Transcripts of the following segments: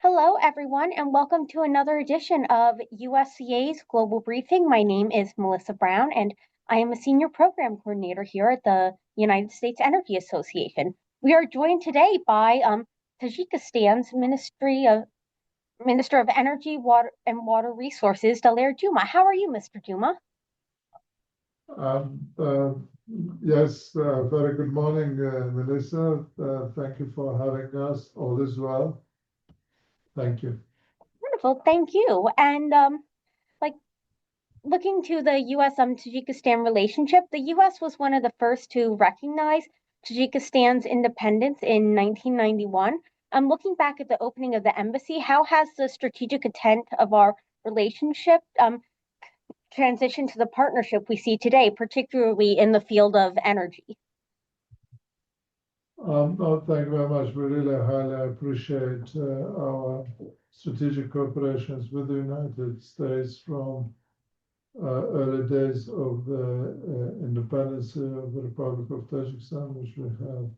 Hello, everyone, and welcome to another edition of USEA's Global Briefing. My name is Melissa Brown, and I am a Senior Program Coordinator here at the United States Energy Association. We are joined today by Tajikistan's Minister of Energy, Water and Water Resources, Juma. How are you, Mr. Juma? Um, uh, yes, very good morning, Melissa. Thank you for having us. All is well. Thank you. Wonderful, thank you. And like looking to the U.S. Tajikistan relationship, the U.S. was one of the first to recognize Tajikistan's independence in 1991. Looking back at the opening of the embassy, how has the strategic intent of our relationship transitioned to the partnership we see today, particularly in the field of energy? Thank you very much. We really highly appreciate our strategic cooperations with the United States from early days of the independence of the Republic of Tajikistan, which we have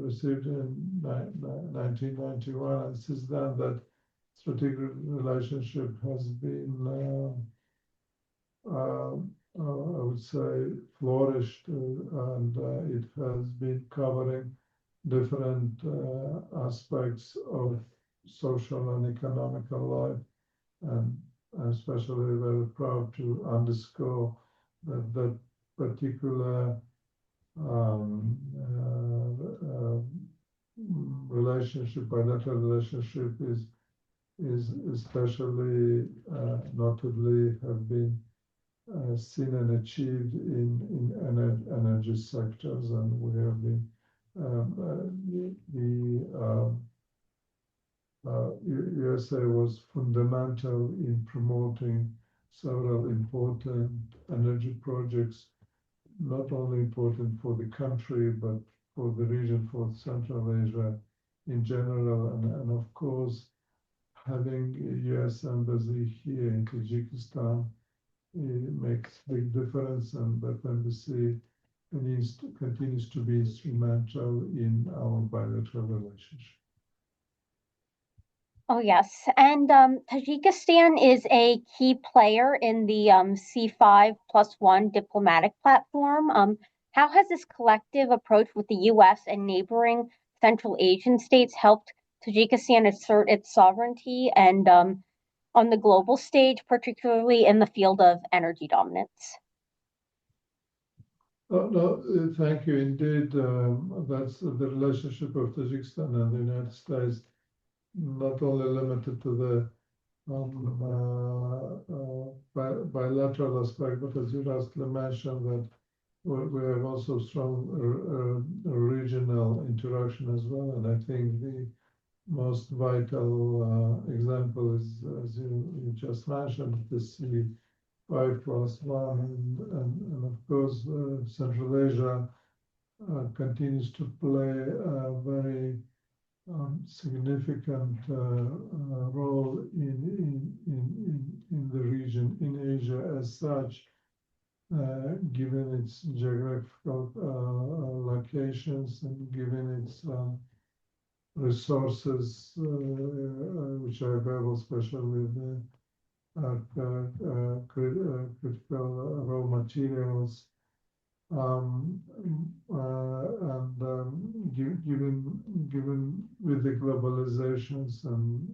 received in 1991, and since then that strategic relationship has been, I would say, flourished, and it has been covering different aspects of social and economical life, and I'm especially very proud to underscore that that particular relationship, bilateral relationship, is especially notably have been seen and achieved in energy sectors, and we have been USA was fundamental in promoting several important energy projects, not only important for the country, but for the region, for Central Asia in general. And of course, having a U.S. embassy here in Tajikistan makes big difference, and that embassy continues to be instrumental in our bilateral relationship. Oh, yes. And Tajikistan is a key player in the C5+1 diplomatic platform. How has this collective approach with the U.S. and neighboring Central Asian states helped Tajikistan assert its sovereignty and on the global stage, particularly in the field of energy dominance? No, thank you. Indeed, that's the relationship of Tajikistan and the United States, not only limited to the bilateral aspect, but as you rightly mentioned, that we have also strong regional interaction as well. And I think the most vital example is, as you just mentioned, the C5+1, and of course, Central Asia continues to play a very significant role in the region, in Asia as such, given its geographical locations and given its resources, which are available, especially the critical raw materials, and given with the globalizations and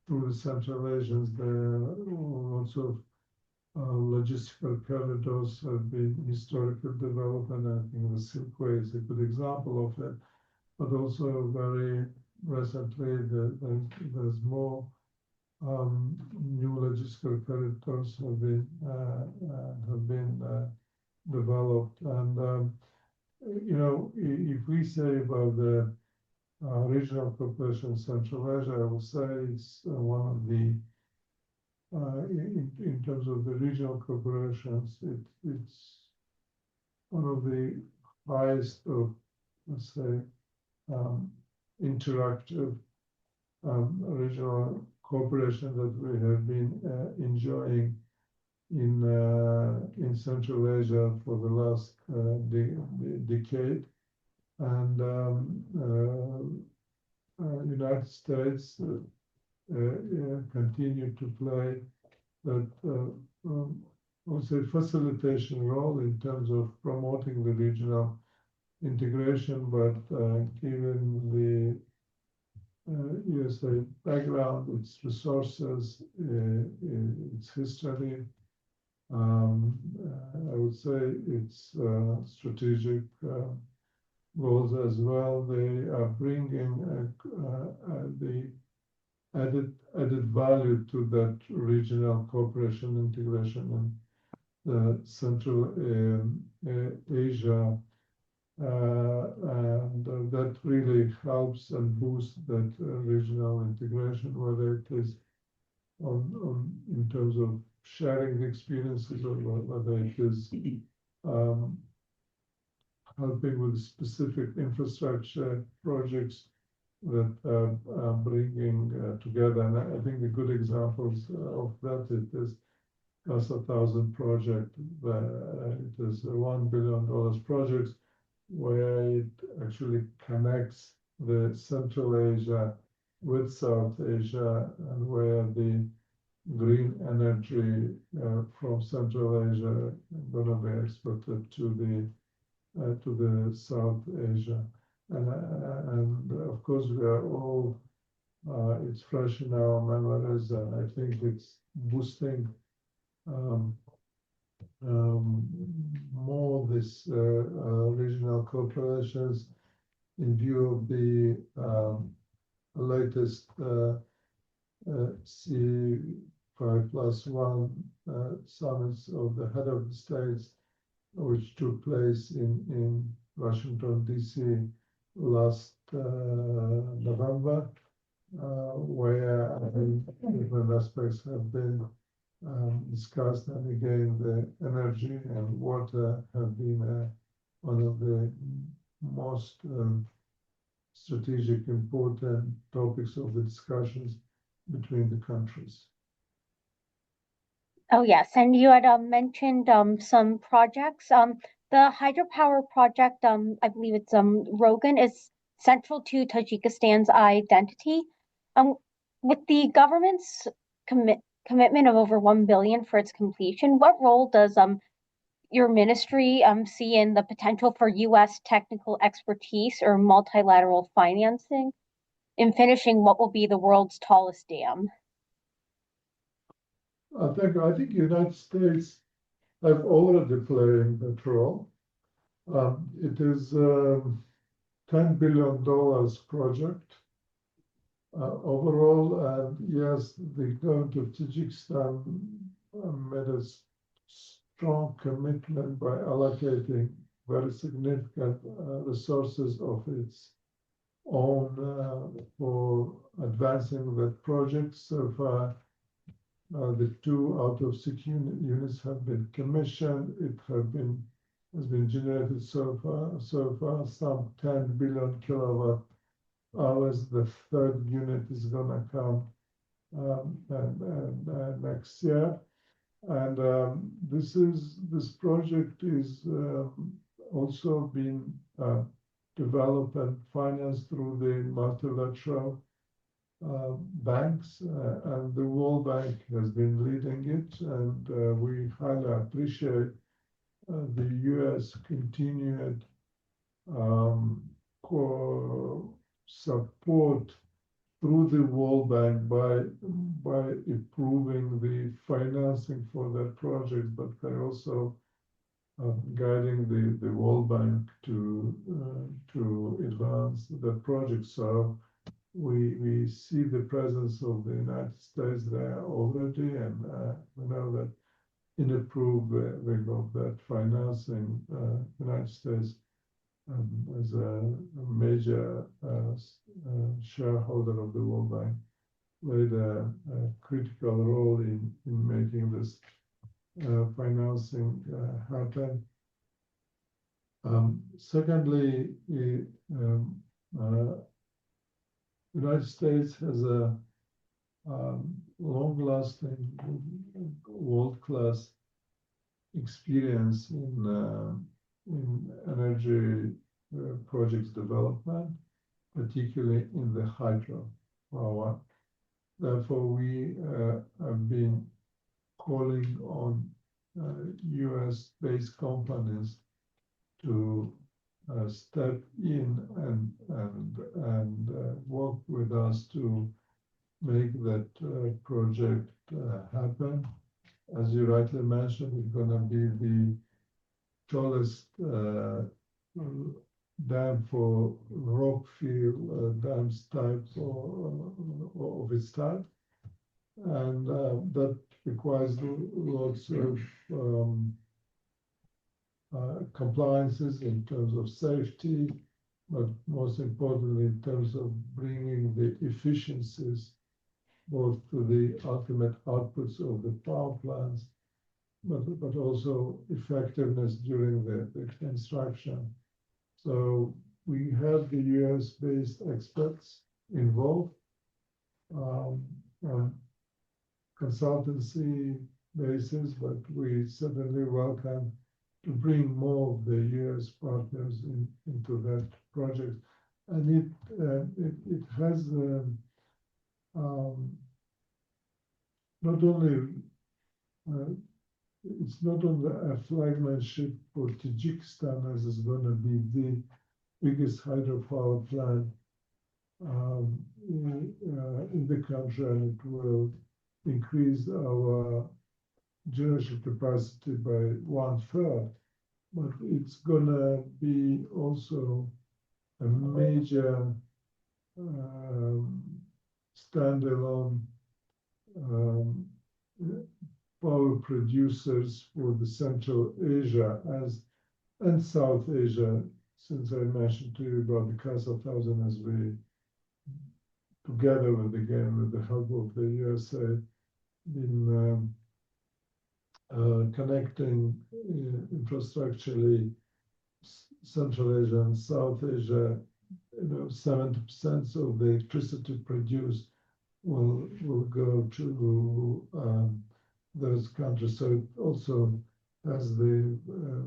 through the Central Asians, there are lots of logistical corridors have been historically developed, and I think the Silk Way is a good example of it. But also very recently, there's more new logistical corridors have been developed. And if we say about the regional cooperation in Central Asia, I would say it's one of the in terms of the regional cooperations, it's one of the highest of, let's say, interactive regional cooperation that we have been enjoying in Central Asia for the last decade. And United States continue to play that I would say facilitation role in terms of promoting the regional integration, but given the USA background, its resources, its history, I would say its strategic goals as well. They are bringing the added value to that regional cooperation integration in Central Asia, and that really helps and boosts that regional integration, whether it is in terms of sharing experiences or whether it is helping with specific infrastructure projects that are bringing together. And I think the good examples of that it is Casa 1000 project. It is a $1 billion project where it actually connects the Central Asia with South Asia, and where the green energy from Central Asia going to be exported to the South Asia. And of course, we are all, it's fresh in our memories, and I think it's boosting more this regional cooperations in view of the latest C5+1 summits of the head of the states, which took place in Washington, D.C. last November, where I think different aspects have been discussed. And again, the energy and water have been one of the most strategic important topics of the discussions between the countries. Oh, yes. And you had mentioned some projects. The hydropower project, I believe it's Rogan, is central to Tajikistan's identity. Um, with the government's commitment of over 1 billion for its completion, what role does your ministry see in the potential for U.S. technical expertise or multilateral financing in finishing what will be the world's tallest dam? I think United States have already playing that role. It is $10 billion project overall, and yes, the government of Tajikistan made a strong commitment by allocating very significant resources of its own for advancing that project. So far, the 2 out of 6 units have been commissioned. It has been generated so far some 10 billion kilowatt hours. The 3rd unit is going to come next year. And this project is also being developed and financed through the multilateral banks, and the World Bank has been leading it, and we highly appreciate the U.S. continued support through the World Bank by improving the financing for that project, but by also guiding the World Bank to advance the project. So we see the presence of the United States there already, and we know that in approving of that financing, United States as a major shareholder of the World Bank played a critical role in making this financing happen. Secondly, United States has a long-lasting, world-class experience in energy projects development. particularly in the hydro power. Therefore, we have been calling on US-based companies to step in and work with us to make that project happen. As you rightly mentioned, it's going to be the tallest dam for rockfill dams type of its type, and that requires lots of compliances in terms of safety, but most importantly in terms of bringing the efficiencies both to the ultimate outputs of the power plants, but also effectiveness during the construction. So we have the US-based experts involved on consultancy basis, but we certainly welcome to bring more of the US partners into that project. And it has not only it's not only a flagship for Tajikistan, as is going to be the biggest hydropower plant in the country, and it will increase our generation capacity by 1/3. But it's going to be also a major standalone power producers for the Central Asia and South Asia, since I mentioned to you about the Casa 1000 as we, together with the help of the USA, been connecting infrastructurally Central Asia and South Asia. 70% of the electricity produced will go to those countries. So it also has the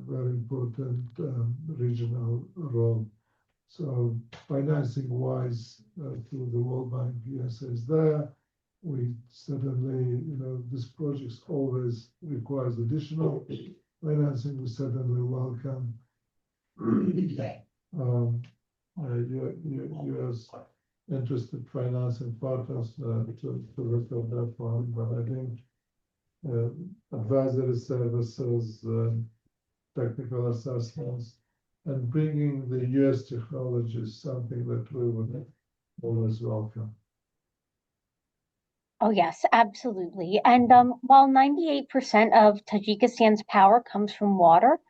very important regional role. So financing-wise, through the World Bank, USA is there. We certainly, this project always requires additional financing. We certainly welcome US interested financing partners to look at that one. But I think advisory services, technical assessments, and bringing the US technology is something that we would always welcome. Oh, yes, absolutely. And while 98% of Tajikistan's power comes from water,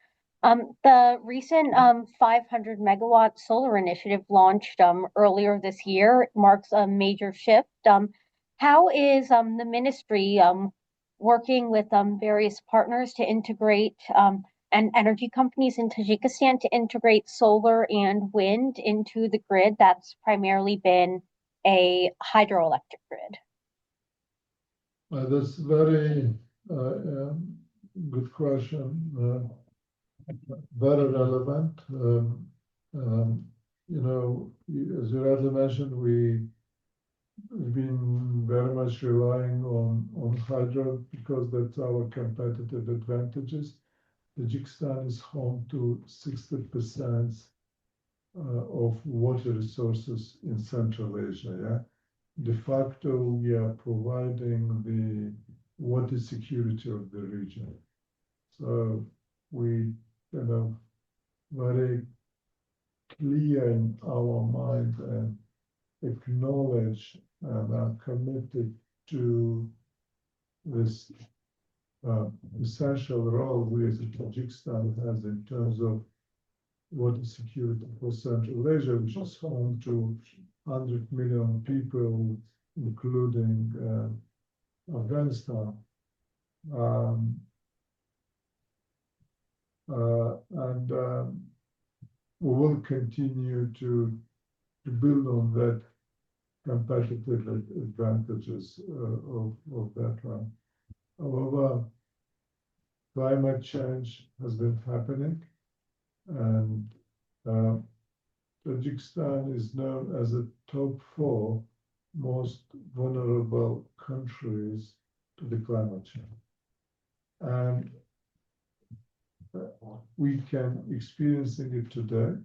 the recent 500 megawatt solar initiative launched earlier this year marks a major shift. How is the ministry working with various partners to integrate and energy companies in Tajikistan to integrate solar and wind into the grid that's primarily been a hydroelectric grid? That's very good question. Very relevant. As you rightly mentioned, we've been very much relying on hydro because that's our competitive advantages. Tajikistan is home to 60% of water resources in Central Asia. Yeah? De facto, we are providing the water security of the region. So we very clear in our mind and acknowledge and are committed to this essential role we as Tajikistan has in terms of water security for Central Asia, which is home to 100 million people, including Afghanistan. And we will continue to build on that competitive advantages of that one. However, climate change has been happening, and Tajikistan is known as the top 4 most vulnerable countries to the climate change. And we can experiencing it today.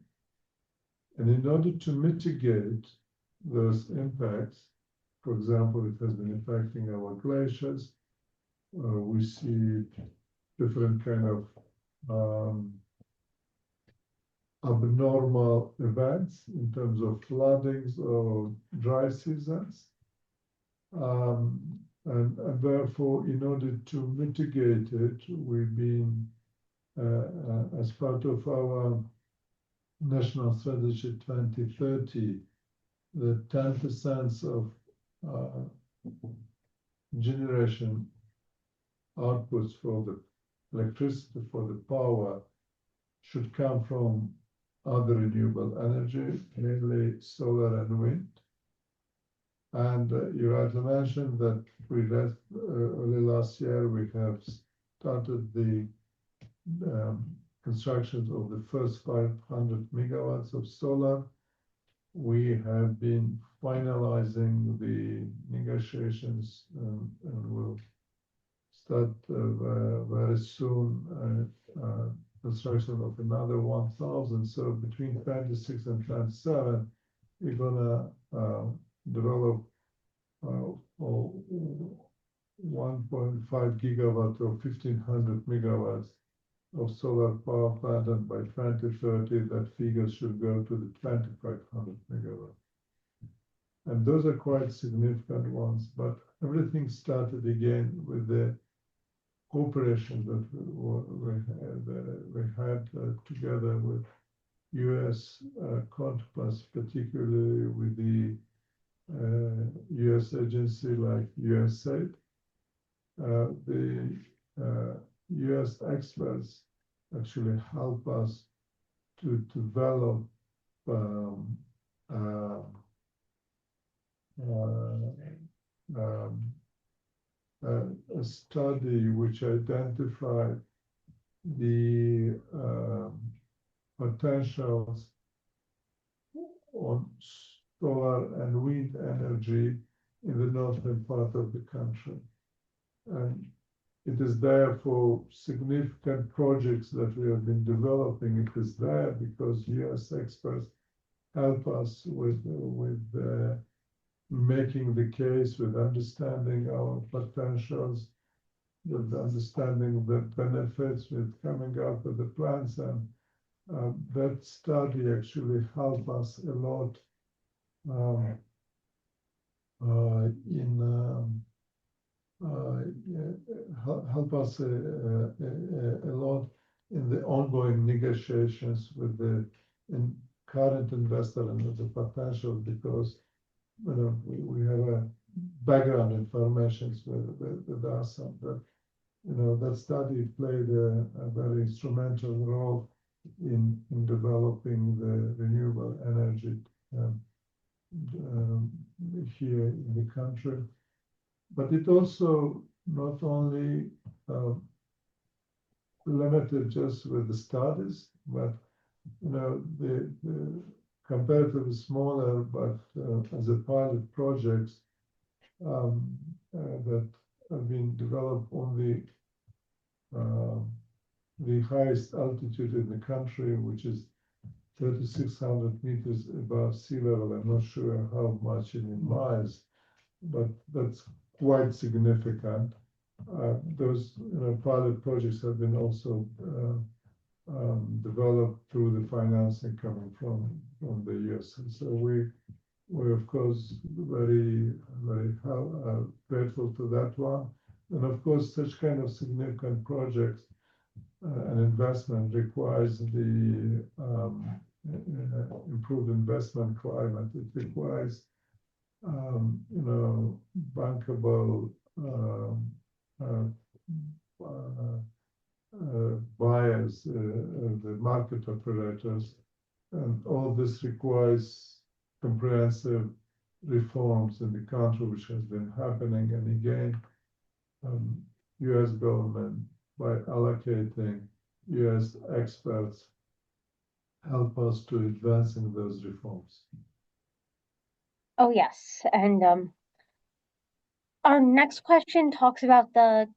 And in order to mitigate those impacts, for example, it has been impacting our glaciers. We see different kind of abnormal events in terms of floodings or dry seasons. And therefore, in order to mitigate it, we've been, as part of our National Strategy 2030, the 10% of generation outputs for the electricity, for the power, should come from other renewable energy, mainly solar and wind. And you rightly mentioned that early last year we have started the construction of the first 500 megawatts of solar. We have been finalizing the negotiations and will start very soon construction of another 1,000. So between 26 and 27, we're gonna develop 1.5 gigawatt or 1,500 megawatts of solar power plant, and by 2030, that figure should go to the 2,500 megawatts. And those are quite significant ones, but everything started again with the cooperation that we had together with U.S. counterparts, particularly with the U.S. agency like USAID. The U.S. experts actually help us to develop a study which identified the potentials on solar and wind energy in the northern part of the country. And it is there for significant projects that we have been developing. It is there because U.S. experts help us with making the case, with understanding our potentials, with understanding the benefits, with coming up with the plans. And that study actually helped us a lot help us a lot in the ongoing negotiations with the current investor and with the potential, because we have a background information with us, and that that study played a very instrumental role in developing the renewable energy here in the country. But it also not only limited just with the studies, but the comparatively smaller, but as a pilot projects that have been developed on the highest altitude in the country, which is 3,600 meters above sea level. I'm not sure how much in miles, but that's quite significant. Those pilot projects have been also developed through the financing coming from the U.S. And so we're of course very grateful to that one. And of course, such kind of significant projects and investment requires the improved investment climate. It requires bankable buyers, the market operators, and all this requires comprehensive reforms in the country, which has been happening. And again, U.S. government, by allocating U.S. experts help us to advancing those reforms. Oh, yes. And our next question talks about the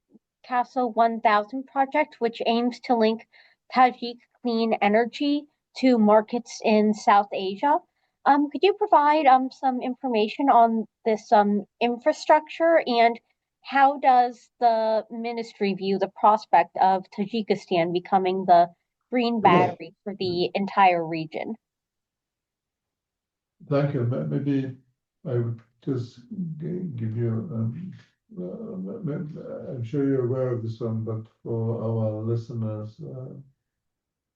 CASA 1000 project, which aims to link Tajik clean energy to markets in South Asia. Could you provide some information on this infrastructure, and how does the ministry view the prospect of Tajikistan becoming the green battery for the entire region? Thank you. Maybe I would just give you, I'm sure you're aware of this one, but for our listeners,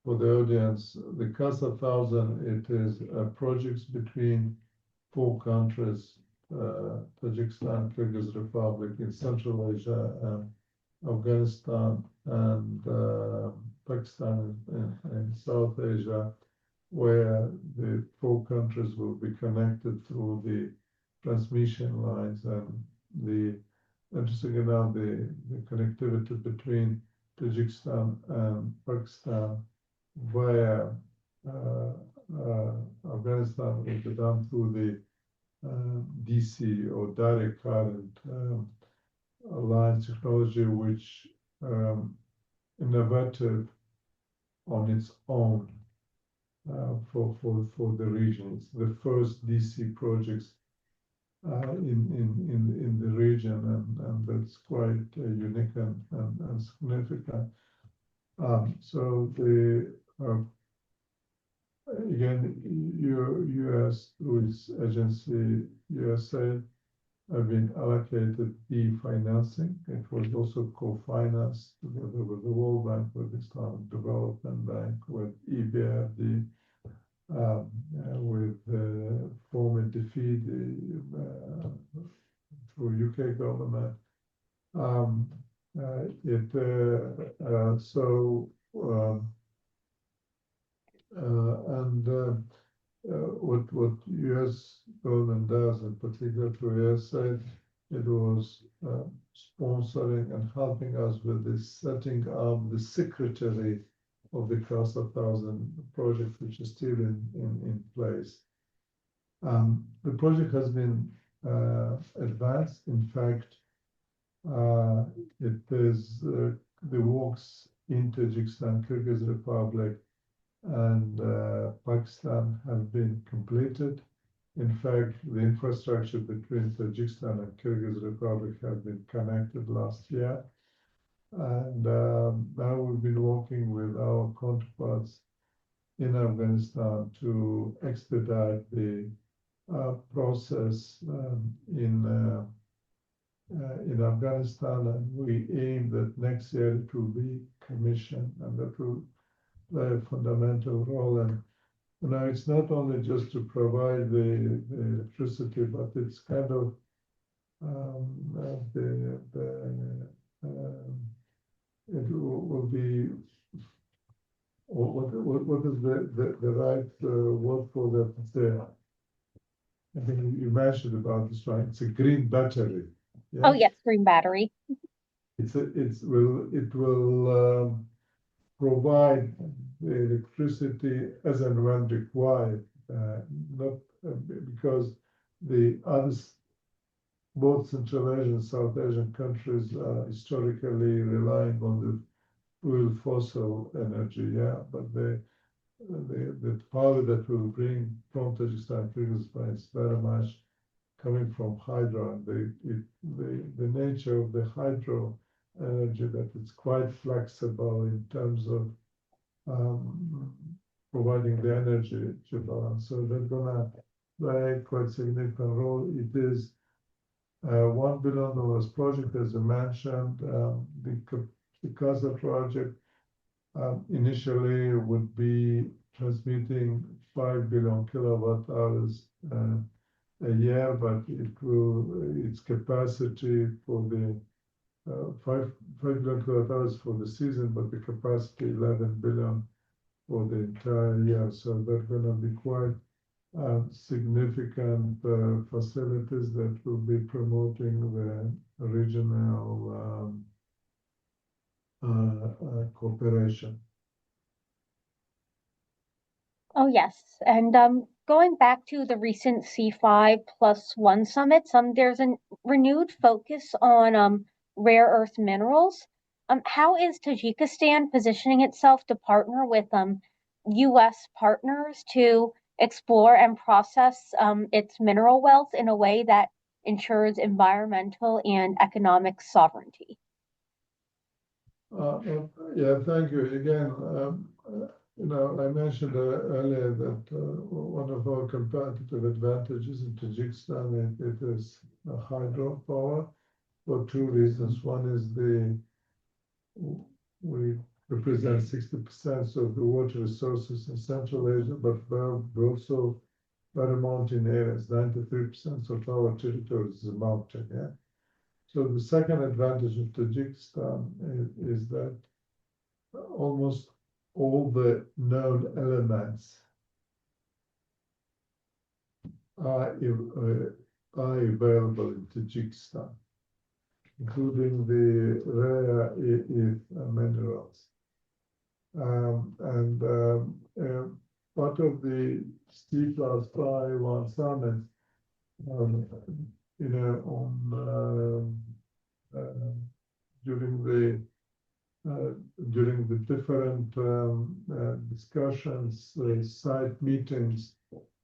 for the audience, the CASA 1000, it is projects between four countries, Tajikistan, Kyrgyz Republic in Central Asia, Afghanistan, and Pakistan in South Asia, where the four countries will be connected through the transmission lines, and the interesting enough, the connectivity between Tajikistan and Pakistan via Afghanistan will be done through the DC or direct current line technology, which innovative on its own for the region. It's the first DC projects in the region, and that's quite unique and significant. So the again, U.S. through its agency USAID have been allocated the financing. It was also co-financed together with the World Bank, with the Islamic Development Bank, with EBRD, with former defeat through UK government. What U.S. government does, in particular to USAID, it was sponsoring and helping us with the setting up the secretary of the CASA 1000 project, which is still in place. The project has been advanced. In fact, it is the works in Tajikistan, Kyrgyz Republic, and Pakistan have been completed. In fact, the infrastructure between Tajikistan and Kyrgyz Republic have been connected last year. And now we've been working with our counterparts in Afghanistan to expedite the process in Afghanistan, and we aim that next year it will be commissioned, and that will play a fundamental role. And it's not only just to provide the electricity, but it's kind of it will be what is the right word for that? I think you mentioned about this, right? It's a green battery. Yeah? Oh yes, green battery. It will provide the electricity as and when required, not because the others, both Central Asian and South Asian countries are historically relying on the fuel fossil energy, but the power that will bring from Tajikistan, Kyrgyzstan is very much coming from hydro, and the nature of the hydro energy, that it's quite flexible in terms of providing the energy to balance. So they're gonna play quite significant role. It is $1 billion project, as I mentioned. The CASA project initially would be transmitting 5 billion kilowatt hours a year, but its capacity for the 5 billion kilowatt hours for the season, but the capacity 11 billion for the entire year. So they're going to be quite significant facilities that will be promoting the regional cooperation. Oh, yes. And going back to the recent C5+1 summits, there's a renewed focus on rare earth minerals. How is Tajikistan positioning itself to partner with U.S. partners to explore and process its mineral wealth in a way that ensures environmental and economic sovereignty? Yeah, thank you. Again, I mentioned earlier that one of our competitive advantages in Tajikistan it is hydropower for two reasons. One is we represent 60% of the water resources in Central Asia, but we're also very mountain areas. 93% of our territory is a mountain. Yeah. So the second advantage of Tajikistan is that almost all the known elements are available in Tajikistan, including the rare earth minerals. Part of the C++1 summit, during the different discussions, site meetings,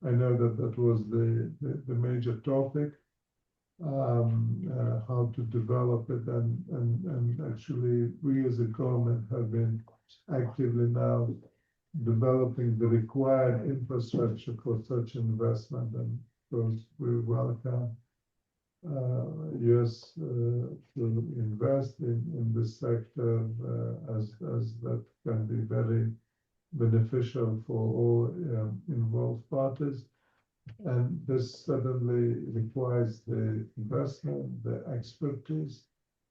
I know that was the major topic, how to develop it, and actually we as a government have been actively now developing the required infrastructure for such investment, and of course we welcome U.S. to invest in this sector as that can be very beneficial for all involved parties. And this certainly requires the investment, the expertise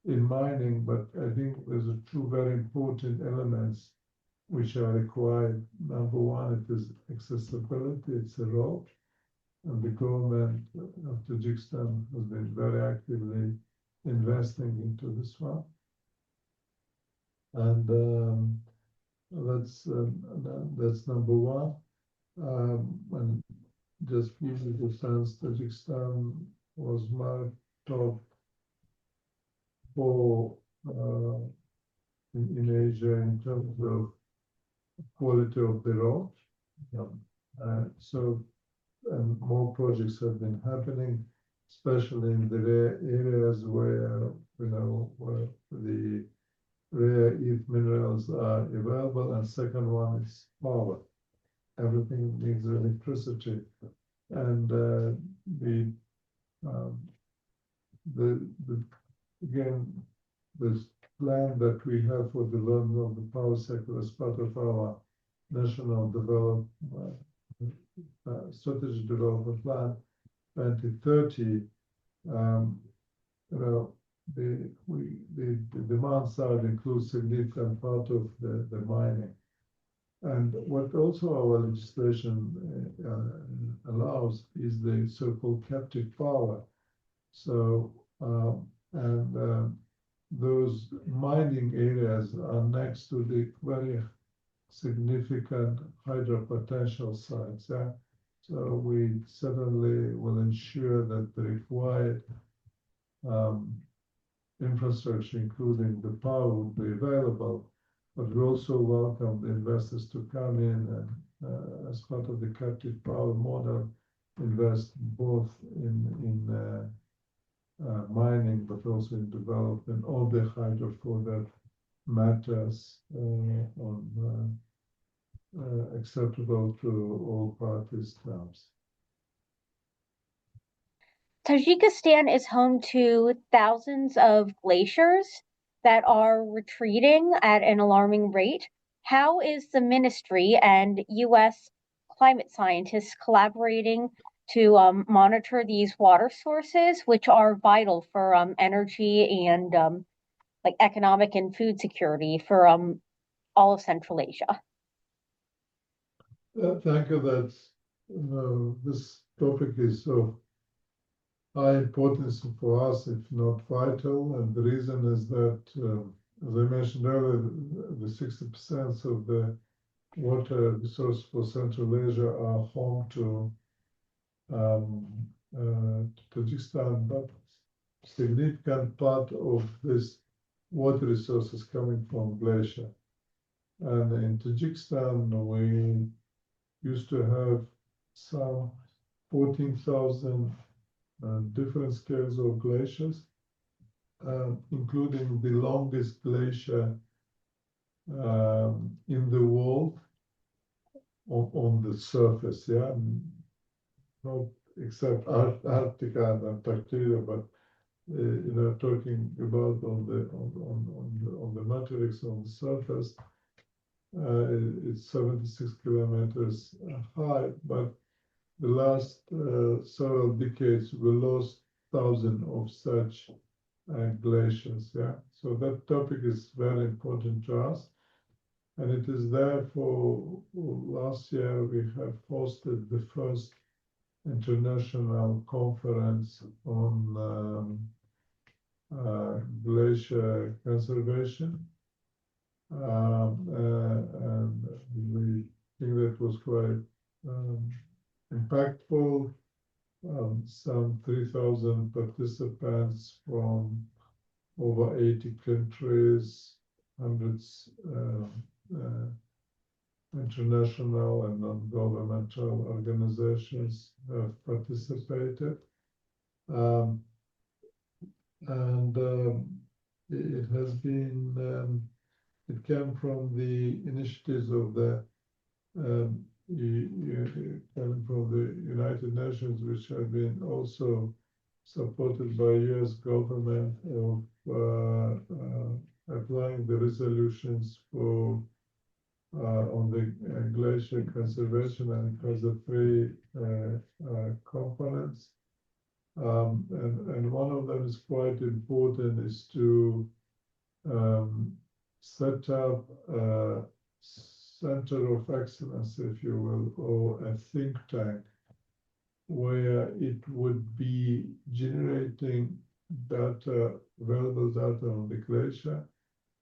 in mining, but I think there's two very important elements which are required. Number one, it is accessibility, it's a road. And the government of Tajikistan has been very actively investing into this one. And that's number one. And just give you the sense, Tajikistan was my top four in Asia in terms of quality of the road. So and more projects have been happening, especially in the areas where where the rare earth minerals are available. And second one is power. Everything needs electricity, and again, this plan that we have for the development of the power sector as part of our national strategy development plan 2030. The demand side includes significant part of the mining. And what also our legislation allows is the so-called captive power. So, those mining areas are next to the very significant hydro potential sites. Yeah? So we certainly will ensure that the required infrastructure, including the power, will be available. But we also welcome the investors to come in and, as part of the captive power model, invest both in mining, but also in development of the hydro for that matters on acceptable to all parties' terms. Tajikistan is home to thousands of glaciers that are retreating at an alarming rate. How is the ministry and U.S. climate scientists collaborating to monitor these water sources, which are vital for energy and like economic and food security for all of Central Asia? Thank you. That's this topic is of high importance for us, if not vital. And the reason is that, as I mentioned earlier, the 60% of the water resources for Central Asia are home to Tajikistan, but significant part of this water resources coming from glacier. And in Tajikistan, we used to have some 14,000 different scales of glaciers, including the longest glacier in the world on the surface, yeah, not except Arctica and Antarctica, but talking about on the matrix on the surface, it's 76 kilometers high, but the last several decades we lost thousands of such glaciers. Yeah, so that topic is very important to us, and it is therefore last year we have hosted the first international conference on glacier conservation, and we think that was quite impactful. Some 3,000 participants from over 80 countries, hundreds international and non-governmental organizations have participated. And it has been, it came from the initiatives of the coming from the United Nations, which have been also supported by U.S. government of applying the resolutions for on the glacier conservation, and it has the three components. And one of them is quite important, is to set up a center of excellence, if you will, or a think tank, where it would be generating data, available data on the glacier.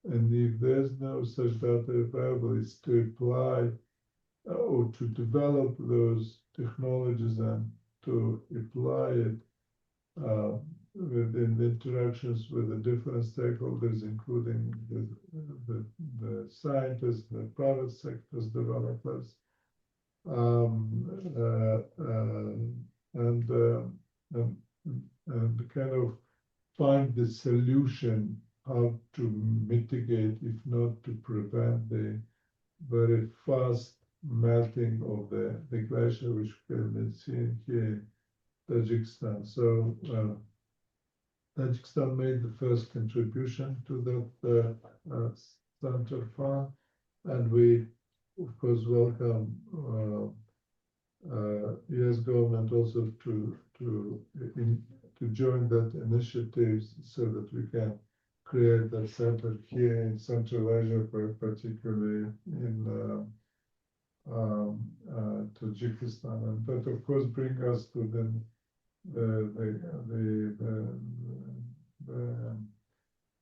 And if there's no such data available, it's to apply or to develop those technologies and to apply it within the interactions with the different stakeholders, including the scientists, the private sectors, developers, and kind of find the solution how to mitigate, if not to prevent, the very fast melting of the glacier, which can be seen here in Tajikistan. So Tajikistan made the first contribution to that center fund, and we, of course, welcome U.S. government also to join that initiatives, so that we can create that center here in Central Asia, particularly in Tajikistan, and that of course bring us to the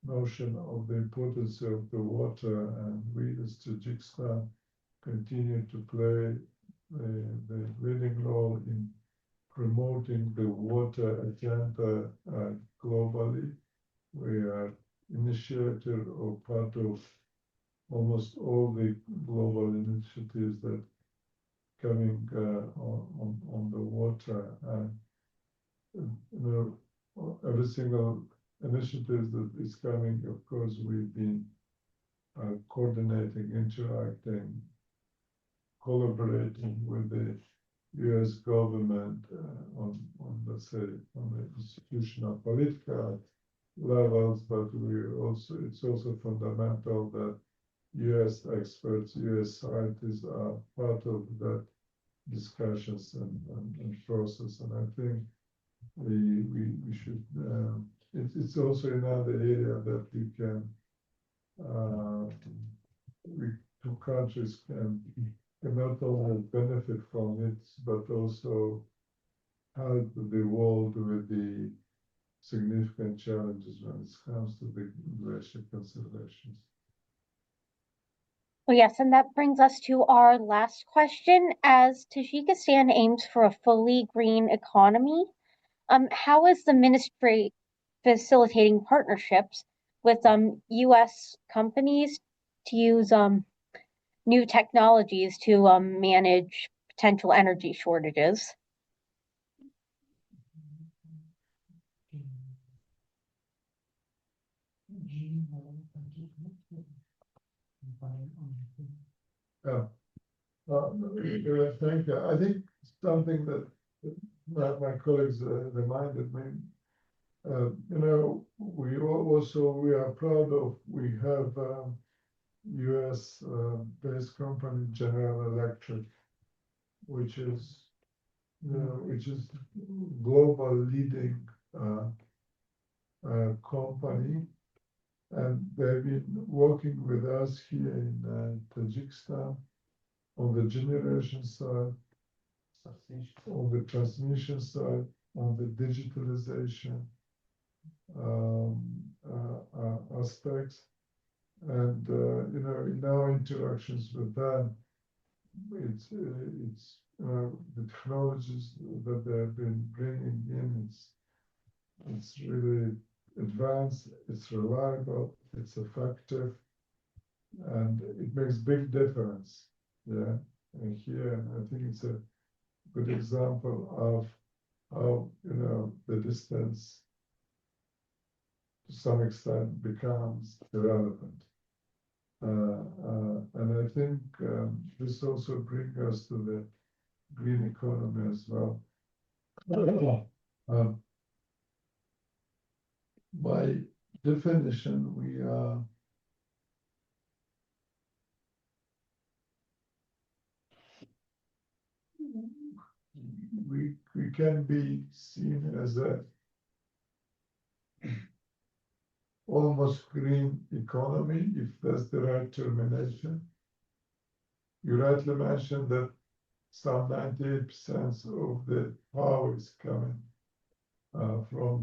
notion of the importance of the water, and we as Tajikistan continue to play the leading role in promoting the water agenda globally. We are initiator or part of almost all the global initiatives that coming on the water, and every single initiative that is coming, of course, we've been coordinating, interacting, collaborating with the U.S. government on let's say on the institutional political levels, but it's also fundamental that U.S. experts, U.S. scientists are part of that discussions and process. And I think we should. It's also another area that we can. Two countries can not only benefit from it, but also help the world with the significant challenges when it comes to the glacier conservation. Well, yes, and that brings us to our last question. As Tajikistan aims for a fully green economy, how is the ministry facilitating partnerships with U.S. companies to use new technologies to manage potential energy shortages? Yeah. Thank you. I think something that my colleagues reminded me, we are proud of, we have U.S. Based company General Electric, which is global leading company, and they've been working with us here in Tajikistan on the generation side, on the transmission side, on the digitalization aspects. And in our interactions with them, it's the technologies that they've been bringing in. It's really advanced. It's reliable. It's effective, and it makes big difference. Yeah, and here, and I think it's a good example of how the distance to some extent becomes irrelevant. And I think this also brings us to the green economy as well. By definition, we can be seen as a almost green economy, if that's the right termination. You rightly mentioned that some 98% of the power is coming from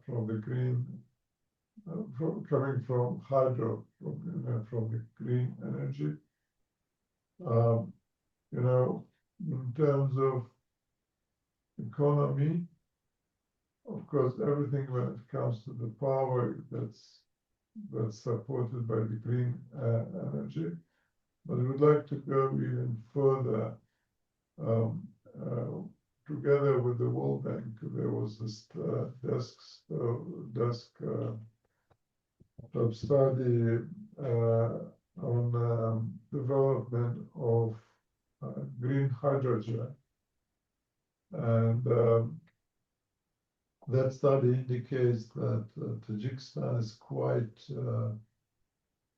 the green, coming from hydro, from the green energy. In terms of economy, of course, everything when it comes to the power that's supported by the green energy. But we would like to go even further. Together with the World Bank, there was this desk of study on development of green hydrogen, and that study indicates that Tajikistan is quite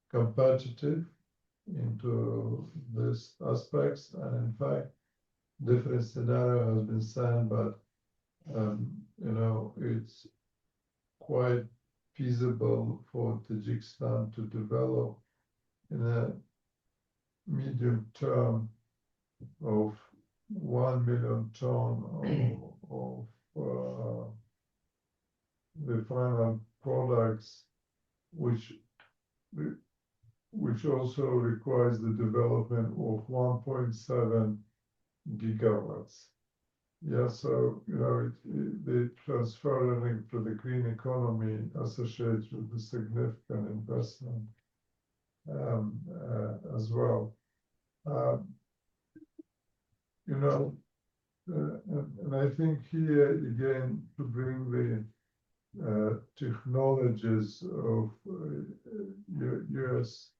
competitive into these aspects, and in fact, different scenario has been said, but it's quite feasible for Tajikistan to develop in a medium term of 1 million ton of the final products, which also requires the development of 1.7 gigawatts. Yeah, so the transferring to the green economy associates with the significant investment as well. And I think here again to bring the technologies of U.S.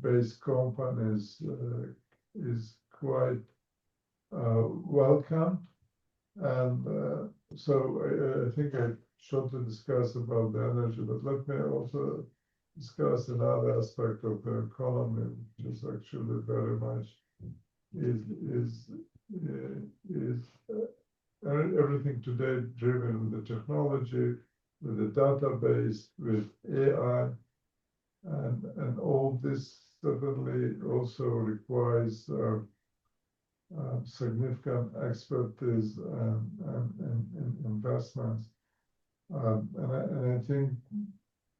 based companies is quite welcome. And so I think I shortly discussed about the energy, but let me also discuss another aspect of the economy, which is actually very much is everything today driven with the technology, with the database, with AI, and all this certainly also requires significant expertise and investments. And I think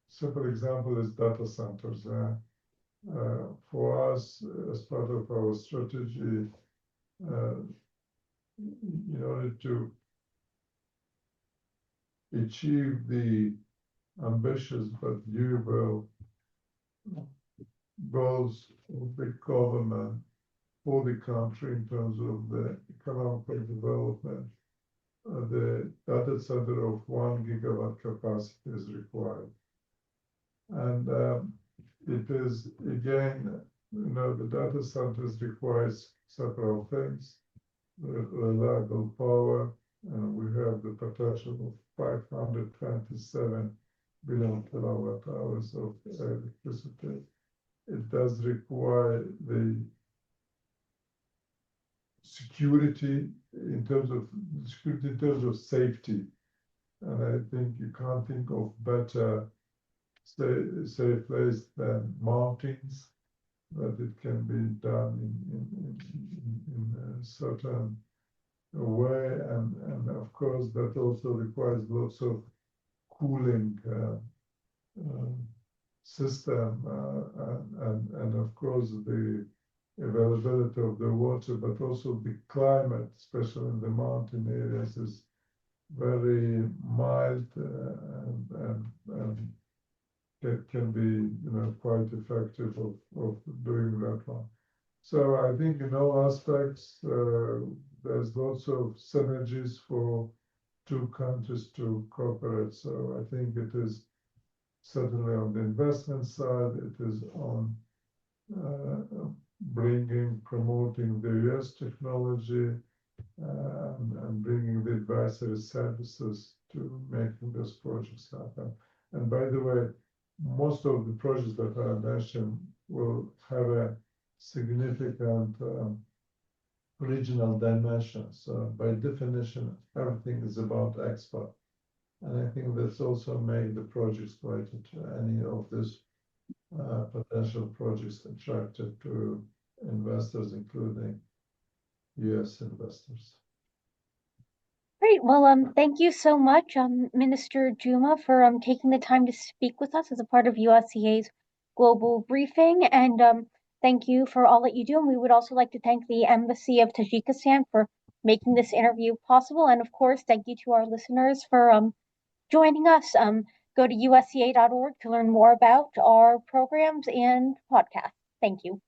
simple example is data centers. For us, as part of our strategy, in order to achieve the ambitious but doable goals of the government for the country in terms of the economic development, the data center of 1 gigawatt capacity is required. And it is, again, the data centers requires several things, reliable power, and we have the potential of 527 billion kilowatt hours of electricity. It does require the security in terms of safety. And I think you can't think of better safe place than mountains, that it can be done in a certain way. And of course, that also requires lots of cooling system, and of course the availability of the water, but also the climate, especially in the mountain areas, is very mild, and it can be quite effective of doing that one. So I think in all aspects, there's lots of synergies for two countries to cooperate. So I think it is certainly on the investment side, it is on promoting the US technology, and bringing the advisory services to making those projects happen. And by the way, most of the projects that I mentioned will have a significant regional dimension. So by definition, everything is about export. And I think that's also made the projects related to any of these potential projects attractive to investors, including US investors. Great. Well, thank you so much, Minister Juma, for taking the time to speak with us as a part of USEA's Global Briefing. And thank you for all that you do. And we would also like to thank the Embassy of Tajikistan for making this interview possible. And of course, thank you to our listeners for joining us. Go to usea.org to learn more about our programs and podcasts. Thank you.